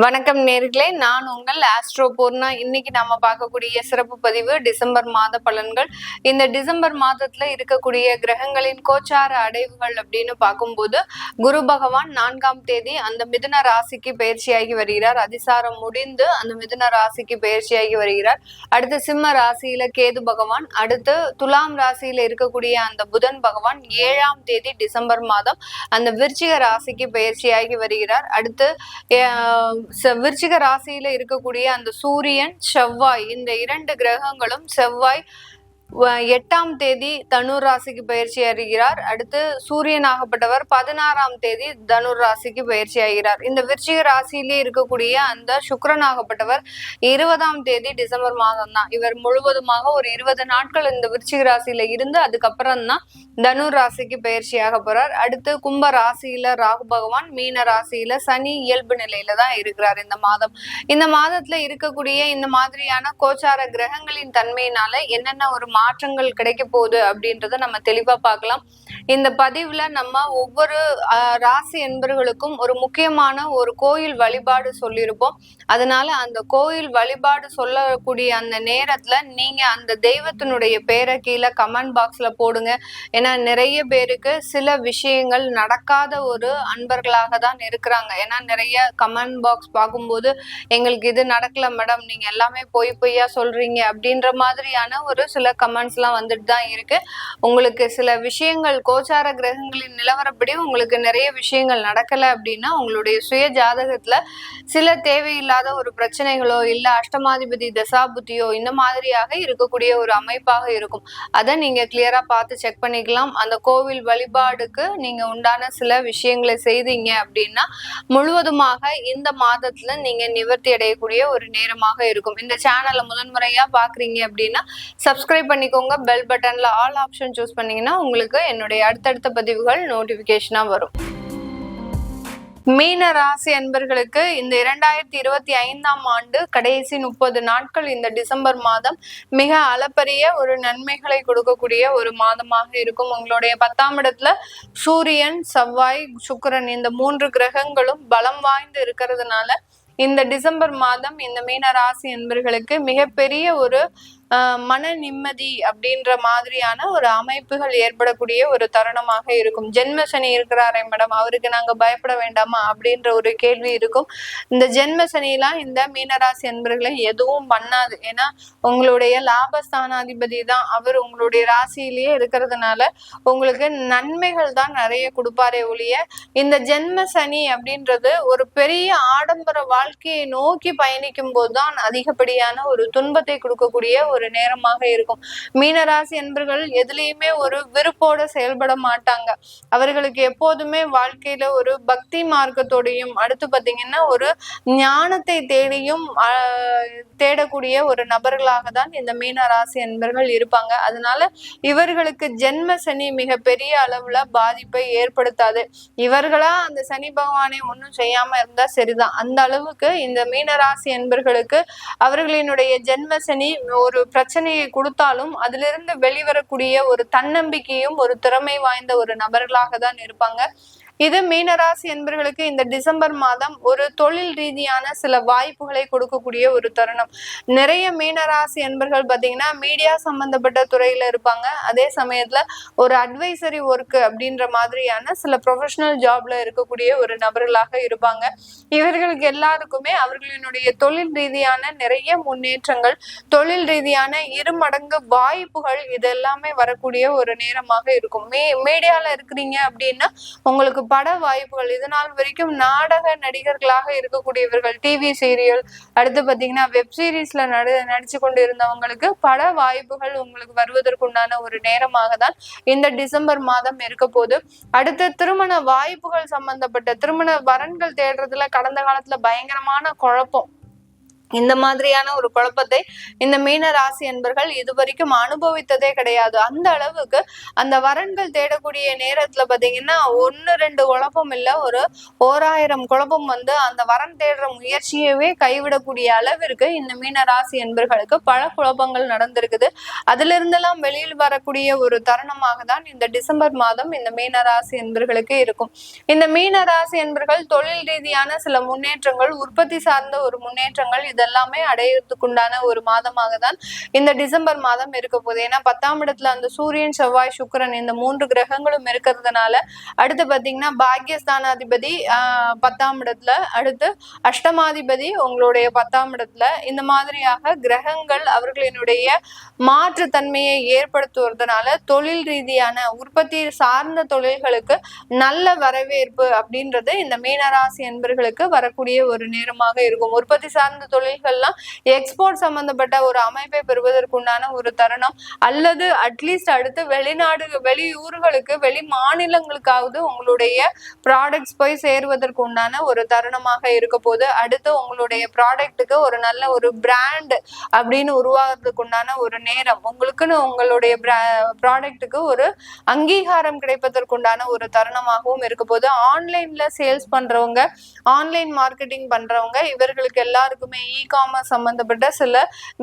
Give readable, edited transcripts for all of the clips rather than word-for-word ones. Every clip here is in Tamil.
வணக்கம் நேர்களே, நான் உங்கள் ஆஸ்ட்ரோ பூர்ணா. இன்னைக்கு நாம பார்க்கக்கூடிய சிறப்பு பதிவு டிசம்பர் மாத பலன்கள். இந்த டிசம்பர் மாதத்துல இருக்கக்கூடிய கிரகங்களின் கோச்சார அடைவுகள் அப்படின்னு பார்க்கும்போது, குரு பகவான் 4ஆம் தேதி அந்த மிதுன ராசிக்கு பயிற்சியாகி வருகிறார். அதிசாரம் முடிந்து அந்த மிதுன ராசிக்கு பயிற்சியாகி வருகிறார். அடுத்து சிம்ம ராசியில கேது பகவான், அடுத்து துலாம் ராசியில இருக்கக்கூடிய அந்த புதன் பகவான் 7ஆம் தேதி டிசம்பர் மாதம் அந்த விருச்சிக ராசிக்கு பயிற்சியாகி வருகிறார். அடுத்து விருச்சிக ராசியில இருக்கக்கூடிய அந்த சூரியன், செவ்வாய், இந்த 2 கிரகங்களும் செவ்வாய் 8ஆம் தேதி தனுர் ராசிக்கு பயிற்சி ஆகிறார். அடுத்து சூரியனாகப்பட்டவர் 16ஆம் தேதி தனுர் ராசிக்கு பயிற்சி ஆகிறார். இந்த விருச்சிக ராசியிலே இருக்கக்கூடிய அந்த சுக்கிரனாகப்பட்டவர் 20ஆம் தேதி டிசம்பர் மாதம் தான். இவர் முழுவதுமாக ஒரு 20 நாட்கள் இந்த விருச்சிக ராசியில இருந்து அதுக்கப்புறம் தான் தனுர் ராசிக்கு பயிற்சியாக போறார். அடுத்து கும்ப ராசியில ராகு பகவான், மீன ராசியில சனி இயல்பு நிலையில தான் இருக்கிறார் இந்த மாதம். இந்த மாதத்துல இருக்கக்கூடிய இந்த மாதிரியான கோச்சார கிரகங்களின் தன்மையினால என்னென்ன ஒரு மாற்றங்கள் கிடைக்க போகுது அப்படின்றத நம்ம தெளிவா பார்க்கலாம். இந்த பதிவுல நம்ம ஒவ்வொரு ராசி என்பர்களுக்கும் ஒரு முக்கியமான ஒரு கோயில் வழிபாடு சொல்லியிருப்போம். அதனால அந்த கோயில் வழிபாடு சொல்லக்கூடிய அந்த நேரத்துல நீங்க அந்த தெய்வத்தினுடைய பேரை கீழே கமெண்ட் பாக்ஸ்ல போடுங்க. ஏன்னா நிறைய பேருக்கு சில விஷயங்கள் நடக்காத ஒரு அன்பர்களாக தான் இருக்கிறாங்க. ஏன்னா நிறைய கமெண்ட் பாக்ஸ் பார்க்கும்போது எங்களுக்கு இது நடக்கல மேடம், நீங்க எல்லாமே பொய்யா சொல்றீங்க அப்படின்ற மாதிரியான ஒரு சில கமெண்ட்ஸ் எல்லாம் வந்துட்டு தான் இருக்கு. உங்களுக்கு சில விஷயங்கள் கோச்சார கிரகங்களின் நிலவரப்படி உங்களுக்கு நிறைய விஷயங்கள் நடக்கல அப்படின்னா உங்களுடைய சுய ஜாதகத்துல சில தேவையில்லாத ஒரு பிரச்சனைகளோ இல்ல அஷ்டமாதிபதி தசாபுத்தியோ இந்த மாதிரியாக இருக்கக்கூடிய ஒரு அமைப்பாக இருக்கும். அதை நீங்க கிளியரா பார்த்து செக் பண்ணிக்கலாம். அந்த கோவில் வழிபாடுக்கு நீங்க உண்டான சில விஷயங்களை செய்தீங்க அப்படின்னா முழுவதுமாக இந்த மாதத்துல நீங்க நிவர்த்தி அடையக்கூடிய ஒரு நேரமாக இருக்கும். இந்த சேனலை முதன்முறையா பாக்குறீங்க அப்படின்னா சப்ஸ்கிரைப் பண்ணிக்கோங்க. பெல் பட்டன்ல ஆல் ஆப்ஷன் சூஸ் பண்ணீங்கன்னா உங்களுக்கு என்னுடைய அடுத்தடுத்த பதிவுகள் நோட்டிபிகேஷனா வரும். மீன ராசி அன்பர்களுக்கு இந்த 2025ஆம் ஆண்டு கடைசி 30 நாட்கள் இந்த டிசம்பர் மாதம் மிக அளப்பரிய ஒரு நன்மைகளை கொடுக்கக்கூடிய ஒரு மாதமாக இருக்கும். உங்களுடைய 10ஆம் இடத்துல சூரியன், செவ்வாய், சுக்கிரன் இந்த 3 கிரகங்களும் பலம் வாய்ந்து இருக்கிறதுனால இந்த டிசம்பர் மாதம் இந்த மீன ராசி அன்பர்களுக்கு மிகப்பெரிய ஒரு மன நிம்மதி அப்படின்ற மாதிரியான ஒரு அமைப்புகள் ஏற்படக்கூடிய ஒரு தருணமாக இருக்கும். ஜென்ம சனி இருக்கிறாரே மேடம், அவருக்கு நாங்க பயப்பட வேண்டாமா அப்படின்ற ஒரு கேள்வி இருக்கும். இந்த ஜென்ம சனிலாம் இந்த மீனராசி அன்பர்களை எதுவும் பண்ணாது. ஏன்னா உங்களுடைய லாபஸ்தானாதிபதி தான் அவர் உங்களுடைய ராசியிலேயே இருக்கிறதுனால உங்களுக்கு நன்மைகள் தான் நிறைய கொடுப்பாரே ஒழிய இந்த ஜென்ம சனி அப்படின்றது ஒரு பெரிய ஆடம்பர வாழ்க்கையை நோக்கி பயணிக்கும் போதுதான் அதிகப்படியான ஒரு துன்பத்தை கொடுக்கக்கூடிய ஒரு நேரமாக இருக்கும். மீனராசி என்பர்கள் எதுலேயுமே ஒரு விருப்போட செயல்பட மாட்டாங்க. அவர்களுக்கு எப்போதுமே வாழ்க்கையில ஒரு பக்தி மார்க்கத்தோடையும் அடுத்து பாத்தீங்கன்னா ஒரு ஞானத்தை தேடியும் தேடக்கூடிய ஒரு நபர்களாக தான் இந்த மீனராசி என்பர்கள் இருப்பாங்க. அதனால இவர்களுக்கு ஜென்ம சனி மிக பெரிய அளவுல பாதிப்பை ஏற்படுத்தாது. இவர்களா அந்த சனி பகவானை ஒன்றும் செய்யாம இருந்தா சரிதான். அந்த அளவுக்கு இந்த மீனராசி என்பர்களுக்கு அவர்களினுடைய ஜென்ம சனி ஒரு பிரச்சனையை கொடுத்தாலும் அதிலிருந்து வெளிவரக்கூடிய ஒரு தன்னம்பிக்கையும் ஒரு திறமை வாய்ந்த ஒரு நபர்களாக தான் இருப்பாங்க. இது மீனராசி என்பர்களுக்கு இந்த டிசம்பர் மாதம் ஒரு தொழில் ரீதியான சில வாய்ப்புகளை கொடுக்கக்கூடிய ஒரு தருணம். நிறைய மீனராசி என்பர்கள் பாத்தீங்கன்னா மீடியா சம்பந்தப்பட்ட துறையில இருப்பாங்க. அதே சமயத்துல ஒரு அட்வைசரி ஒர்க் அப்படின்ற மாதிரியான சில ப்ரொஃபஷனல் ஜாப்ல இருக்கக்கூடிய ஒரு நபர்களாக இருப்பாங்க. இவர்களுக்கு எல்லாருக்குமே அவர்களினுடைய தொழில் ரீதியான நிறைய முன்னேற்றங்கள், தொழில் ரீதியான 2 மடங்கு வாய்ப்புகள் இது எல்லாமே வரக்கூடிய ஒரு நேரமாக இருக்கும். மீடியால இருக்கிறீங்க அப்படின்னா உங்களுக்கு பட வாய்ப்புகள், இதனால் வரைக்கும் நாடக நடிகர்களாக இருக்கக்கூடியவர்கள், டிவி சீரியல் அடுத்து பாத்தீங்கன்னா வெப் சீரிஸ்ல நடிச்சு கொண்டு இருந்தவங்களுக்கு பட வாய்ப்புகள் உங்களுக்கு வருவதற்குண்டான ஒரு நேரமாக தான் இந்த டிசம்பர் மாதம் இருக்க போது. அடுத்து திருமண வாய்ப்புகள் சம்பந்தப்பட்ட திருமண வரன்கள் தேடுறதுல கடந்த காலத்துல பயங்கரமான குழப்பம். இந்த மாதிரியான ஒரு குழப்பத்தை இந்த மீன ராசி என்பர்கள் இதுவரைக்கும் அனுபவித்ததே கிடையாது. அந்த அளவுக்கு அந்த வரன்கள் தேடக்கூடிய நேரத்துல பாத்தீங்கன்னா 1-2 குழப்பம் இல்ல, ஒரு 1000 குழப்பம் அந்த வரன் தேடுற முயற்சியவே கைவிடக்கூடிய அளவிற்கு இந்த மீன ராசி என்பர்களுக்கு பல குழப்பங்கள் நடந்திருக்குது. அதுல இருந்தெல்லாம் வெளியில் வரக்கூடிய ஒரு தருணமாக தான் இந்த டிசம்பர் மாதம் இந்த மீன ராசி என்பர்களுக்கு இருக்கும். இந்த மீன ராசி என்பர்கள் தொழில் ரீதியான சில முன்னேற்றங்கள், உற்பத்தி சார்ந்த ஒரு முன்னேற்றங்கள் இதெல்லாமே அடையறதுக்குண்டான ஒரு மாதமாக தான் இந்த டிசம்பர் மாதம் இருக்க போகுது. ஏன்னா 10ஆம் இடத்துல அந்த சூரியன், செவ்வாய், சுக்கிரன் இந்த 3 கிரகங்களும் இருக்கிறதுனால அடுத்து பாத்தீங்கன்னா பாக்கியஸ்தானாதிபதி 10ஆம் இடத்துல, அடுத்து அஷ்டமாதிபதி உங்களுடைய 10ஆம் இடத்துல. இந்த மாதிரியாக கிரகங்கள் அவர்களினுடைய மாற்று தன்மையை ஏற்படுத்துவதனால தொழில் ரீதியான உற்பத்தி சார்ந்த தொழில்களுக்கு நல்ல வரவேற்பு அப்படின்றது இந்த மீனராசி என்பர்களுக்கு வரக்கூடிய ஒரு நேரமாக இருக்கும். உற்பத்தி சார்ந்த தொழில்கள்லாம் எக்ஸ்போர்ட் சம்பந்தப்பட்ட ஒரு அமைப்பை பெறுவதற்குண்டான ஒரு தருணம், அல்லது அட்லீஸ்ட் அடுத்து வெளியூர்களுக்கு, வெளி மாநிலங்களுக்காவது உங்களுடைய ப்ராடக்ட்ஸ் போய் சேருவதற்கு உண்டான ஒரு தருணமாக இருக்க போது. அடுத்து உங்களுடைய ப்ராடக்ட்டுக்கு ஒரு நல்ல ஒரு பிராண்ட் அப்படின்னு உருவாகிறதுக்கு உண்டான ஒரு நேரம், உங்களுக்குன்னு உங்களுடைய ப்ராடக்ட்டுக்கு ஒரு அங்கீகாரம் கிடைப்பதற்குண்டான ஒரு தருணமாகவும் இருக்க போது. ஆன்லைன்ல சேல்ஸ் பண்றவங்க, ஆன்லைன் மார்க்கெட்டிங் பண்றவங்க, இவர்களுக்கு எல்லாருக்குமே காமர்ஸ் சம்பந்தப்பட்ட சில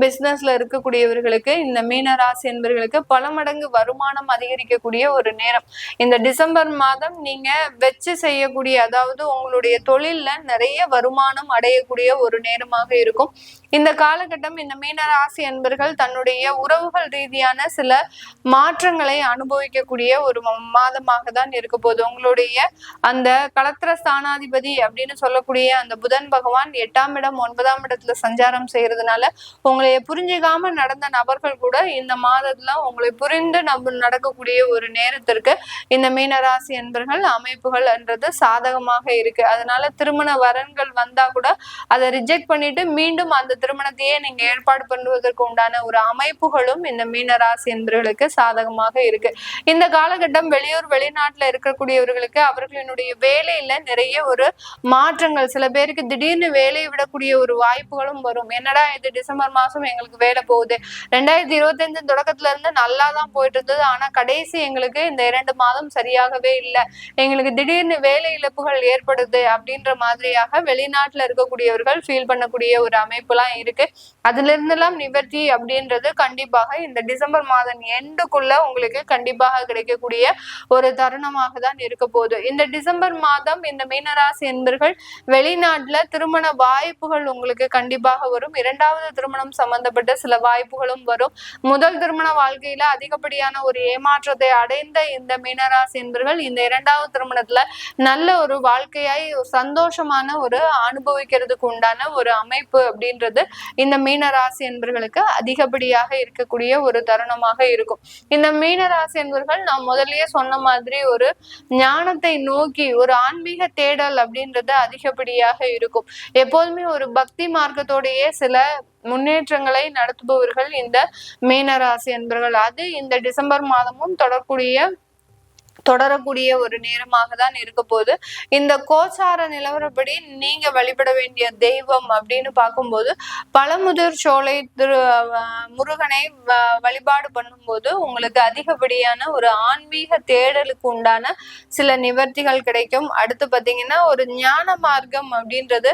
பிசினஸ்ல இருக்கக்கூடியவர்களுக்கு இந்த மீன ராசி என்பவர்களுக்கு பல மடங்கு வருமானம் அதிகரிக்கக்கூடிய ஒரு நேரம். இந்த டிசம்பர் மாதம் நீங்க வச்சு செய்யக்கூடிய, அதாவது உங்களுடைய தொழில்ல நிறைய வருமானம் அடையக்கூடிய ஒரு நேரமாக இருக்கும். இந்த காலகட்டம் இந்த மீன ராசி என்பர்கள் தன்னுடைய உறவுகள் ரீதியான சில மாற்றங்களை அனுபவிக்கக்கூடிய ஒரு மாதமாக தான் இருக்க போது. உங்களுடைய அந்த களத்திர ஸ்தானாதிபதி அப்படின்னு சொல்லக்கூடிய அந்த புதன் பகவான் 8ஆம் இடம் 9ஆம் இடத்துல சஞ்சாரம் செய்யறதுனால உங்களை புரிஞ்சுக்காம நடந்த நபர்கள் கூட இந்த மாதத்துல உங்களை புரிந்து நடக்கக்கூடிய ஒரு நேரத்திற்கு இந்த மீனராசி என்பர்கள் அமைப்புகள் என்றது சாதகமாக இருக்கு. அதனால திருமண வரன்கள் வந்தா கூட அதை ரிஜெக்ட் பண்ணிட்டு மீண்டும் அந்த திருமணத்தையே நீங்க ஏற்பாடு பண்ணுவதற்கு உண்டான ஒரு அமைப்புகளும் இந்த மீனராசி என்பவர்களுக்கு சாதகமாக இருக்கு. இந்த காலகட்டம் வெளியூர் வெளிநாட்டுல இருக்கக்கூடியவர்களுக்கு அவர்களினுடைய வேலையில நிறைய ஒரு மாற்றங்கள், சில பேருக்கு திடீர்னு வேலையை விடக்கூடிய ஒரு வாய்ப்புகளும் வரும். என்னடா இது டிசம்பர் மாசம் எங்களுக்கு வேலை போகுது, 2025 தொடக்கத்துல இருந்து நல்லா தான் போயிட்டு இருந்தது, ஆனா கடைசி எங்களுக்கு இந்த 2 மாதம் சரியாகவே இல்லை, எங்களுக்கு திடீர்னு வேலை இழப்புகள் ஏற்படுது அப்படின்ற மாதிரியாக வெளிநாட்டுல இருக்கக்கூடியவர்கள் ஃபீல் பண்ணக்கூடிய ஒரு அமைப்புலாம் இருக்கு. அதுல இருந்தெல்லாம் நிவர்த்தி அப்படின்றது கண்டிப்பாக இந்த டிசம்பர் மாதம் எண்டுக்குள்ள உங்களுக்கு கண்டிப்பாக கிடைக்கக்கூடிய ஒரு தருணமாக தான் இருக்க போகுது. இந்த டிசம்பர் மாதம் இந்த மீனராசி என்பர்கள் வெளிநாட்டுல திருமண வாய்ப்புகள் உங்களுக்கு கண்டிப்பாக வரும். 2வது திருமணம் சம்பந்தப்பட்ட சில வாய்ப்புகளும் வரும். முதல் திருமண வாழ்க்கையில அதிகப்படியான ஒரு ஏமாற்றத்தை அடைந்த இந்த மீனராசி என்பர்கள் இந்த 2வது திருமணத்துல நல்ல ஒரு வாழ்க்கையாய் சந்தோஷமான ஒரு அனுபவிக்கிறதுக்கு உண்டான ஒரு அமைப்பு அப்படின்றது இந்த மீனராசி என்பர்களுக்கு அதிகப்படியாக இருக்கக்கூடிய ஒரு தருணமாக இருக்கும். இந்த மீனராசி என்பர்கள் நான் முதல்லயே சொன்ன மாதிரி ஒரு ஞானத்தை நோக்கி ஒரு ஆன்மீக தேடல் அப்படின்றது அதிகப்படியாக இருக்கும். எப்போதுமே ஒரு பக்தி மார்க்கத்தோடையே சில முன்னேற்றங்களை நடத்துபவர்கள் இந்த மீனராசி என்பர்கள். அது இந்த டிசம்பர் மாதமும் தொடரக்கூடிய ஒரு நேரமாக தான் இருக்க போது. இந்த கோச்சார நிலவரப்படி நீங்க வழிபட வேண்டிய தெய்வம் அப்படின்னு பார்க்கும்போது பழமுதிர் சோலை முருகனை வழிபாடு பண்ணும்போது உங்களுக்கு அதிகப்படியான ஒரு ஆன்மீக தேடலுக்கு உண்டான சில நிவர்த்திகள் கிடைக்கும். அடுத்து பாத்தீங்கன்னா ஒரு ஞான மார்க்கம் அப்படின்றது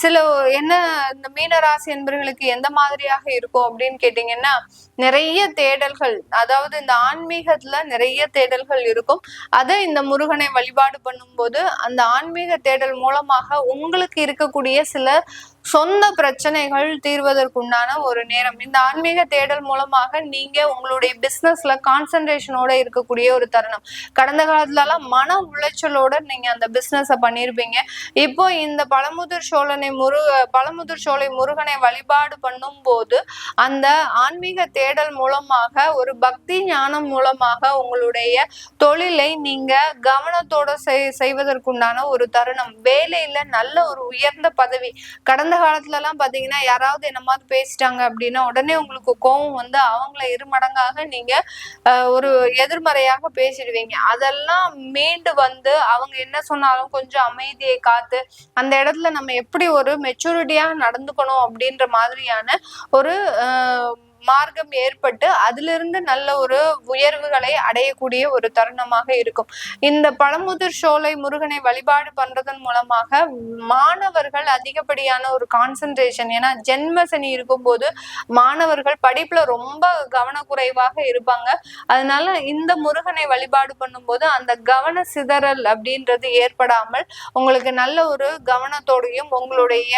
சில என்ன இந்த மீனராசி என்பவர்களுக்கு எந்த மாதிரியாக இருக்கும் அப்படின்னு கேட்டீங்கன்னா நிறைய தேடல்கள், அதாவது இந்த ஆன்மீகத்துல நிறைய தேடல்கள் இருக்கும். அதை இந்த முருகனை வழிபாடு பண்ணும்போது அந்த ஆன்மீக தேடல் மூலமாக உங்களுக்கு இருக்கக்கூடிய சில சொந்த பிரச்சனைகள் தீர்வதற்குண்டான ஒரு நேரம். இந்த ஆன்மீக தேடல் மூலமாக நீங்க உங்களுடைய பிசினஸ்ல கான்சென்ட்ரேஷனோட இருக்கக்கூடிய ஒரு தருணம். கடந்த காலத்துல எல்லாம் மன உளைச்சலோட நீங்க அந்த பிசினஸ பண்ணிருப்பீங்க. இப்போ இந்த பழமுதிர் சோலை முருகனை வழிபாடு பண்ணும் போது அந்த ஆன்மீக தேடல் மூலமாக ஒரு பக்தி ஞானம் மூலமாக உங்களுடைய தொழிலை நீங்க கவனத்தோட செய்வதற்குண்டான ஒரு தருணம். வேலையில நல்ல ஒரு உயர்ந்த பதவி, கடந்த கடந்த காலத்துல எல்லாம் பாத்தீங்கன்னா யாராவது என்னமாவது பேசிட்டாங்க அப்படின்னா உடனே உங்களுக்கு கோபம் வந்து அவங்கள இருமடங்காக நீங்க ஒரு எதிர்மறையாக பேசிடுவீங்க. அதெல்லாம் மீண்டு வந்து அவங்க என்ன சொன்னாலும் கொஞ்சம் அமைதியை காத்து அந்த இடத்துல நம்ம எப்படி ஒரு மெச்சூரிட்டியா நடந்துக்கணும் அப்படின்ற மாதிரியான ஒரு மார்க்கம் ஏற்பட்டு அதிலிருந்து நல்ல ஒரு உயர்வுகளை அடையக்கூடிய ஒரு தருணமாக இருக்கும். இந்த பழமுதிர் சோலை முருகனை வழிபாடு பண்றதன் மூலமாக மாணவர்கள் அதிகப்படியான ஒரு கான்சென்ட்ரேஷன், ஏன்னா ஜென்ம சனி இருக்கும்போது மாணவர்கள் படிப்புல ரொம்ப கவனக்குறைவாக இருப்பாங்க. அதனால இந்த முருகனை வழிபாடு பண்ணும்போது அந்த கவன சிதறல் அப்படின்றது ஏற்படாமல் உங்களுக்கு நல்ல ஒரு கவனத்தோடையும் உங்களுடைய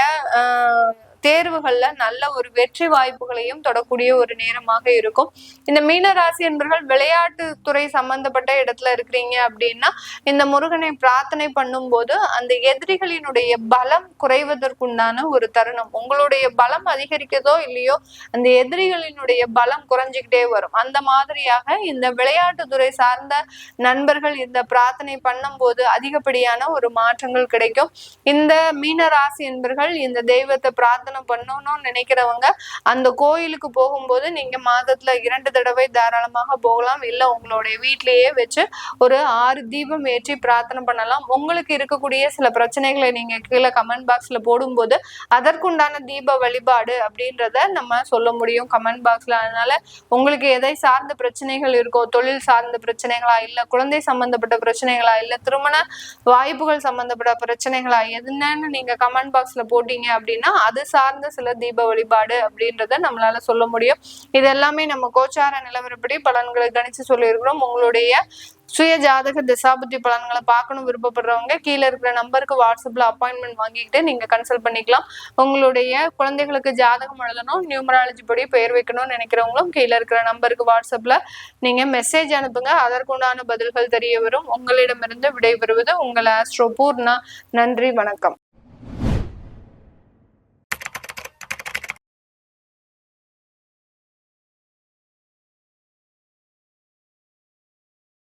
தேர்வுகள்ல நல்ல ஒரு வெற்றி வாய்ப்புகளையும் தொடக்கூடிய ஒரு நேரமாக இருக்கும். இந்த மீன ராசி என்பவர்கள் விளையாட்டு துறை சம்பந்தப்பட்ட இடத்துல இருக்கிறீங்க அப்படின்னா இந்த முருகனை பிரார்த்தனை பண்ணும் போது அந்த எதிரிகளினுடைய பலம் குறைவதற்குண்டான ஒரு தருணம். உங்களுடைய பலம் அதிகரிக்கதோ இல்லையோ அந்த எதிரிகளினுடைய பலம் குறைஞ்சுக்கிட்டே வரும். அந்த மாதிரியாக இந்த விளையாட்டு துறை சார்ந்த நண்பர்கள் இந்த பிரார்த்தனை பண்ணும் போது அதிகப்படியான ஒரு மாற்றங்கள் கிடைக்கும். இந்த மீன ராசி என்பவர்கள் இந்த தெய்வத்தை பிரார்த்தனை பண்ணணும்னு நினைக்கிறவங்க அந்த கோயிலுக்கு போகும்போது நீங்க மாதத்துல 2 தடவை தாராளமாக போகலாம். இல்ல உங்களுடைய வீட்டிலேயே வச்சு ஒரு 6 தீபம் ஏற்றி பிரார்த்தனை பண்ணலாம். உங்களுக்கு இருக்கக்கூடிய சில பிரச்சனைகளை நீங்க கீழே கமெண்ட் பாக்ஸ்ல போடும்போது அதற்குண்டான தீப வழிபாடு அப்படின்றத நம்ம சொல்ல முடியும் கமெண்ட் பாக்ஸ்ல. அதனால உங்களுக்கு எதை சார்ந்த பிரச்சனைகள் இருக்கோ, தொழில் சார்ந்த பிரச்சனைகளா, இல்ல குழந்தை சம்பந்தப்பட்ட பிரச்சனைகளா, இல்ல திருமண வாய்ப்புகள் சம்பந்தப்பட்ட பிரச்சனைகளா, எதுன்னு நீங்க கமெண்ட் பாக்ஸ்ல போட்டீங்க அப்படின்னா அது சார்ந்த சில தீப வழிபாடு அப்படின்றத நம்மளால சொல்ல முடியும். இது எல்லாமே நம்ம கோச்சார நிலவரப்படி பலன்களை கணிச்சு சொல்லியிருக்கிறோம். உங்களுடைய சுய ஜாதக திசாபுத்தி பலன்களை பார்க்கணும் விருப்பப்படுறவங்க கீழே இருக்கிற நம்பருக்கு வாட்ஸ்அப்ல அப்பாயின்மெண்ட் வாங்கிக்கிட்டு நீங்க கன்சல்ட் பண்ணிக்கலாம். உங்களுடைய குழந்தைகளுக்கு ஜாதகம் எழுதணும், நியூமராலஜி படி பெயர் வைக்கணும்னு நினைக்கிறவங்களும் கீழே இருக்கிற நம்பருக்கு வாட்ஸ்அப்ல நீங்க மெசேஜ் அனுப்புங்க. அதற்குண்டான பதில்கள் தெரிய வரும். உங்களிடமிருந்து விடைபெறுவது உங்கள் ஆஸ்ட்ரோ பூர்ணா. நன்றி, வணக்கம்.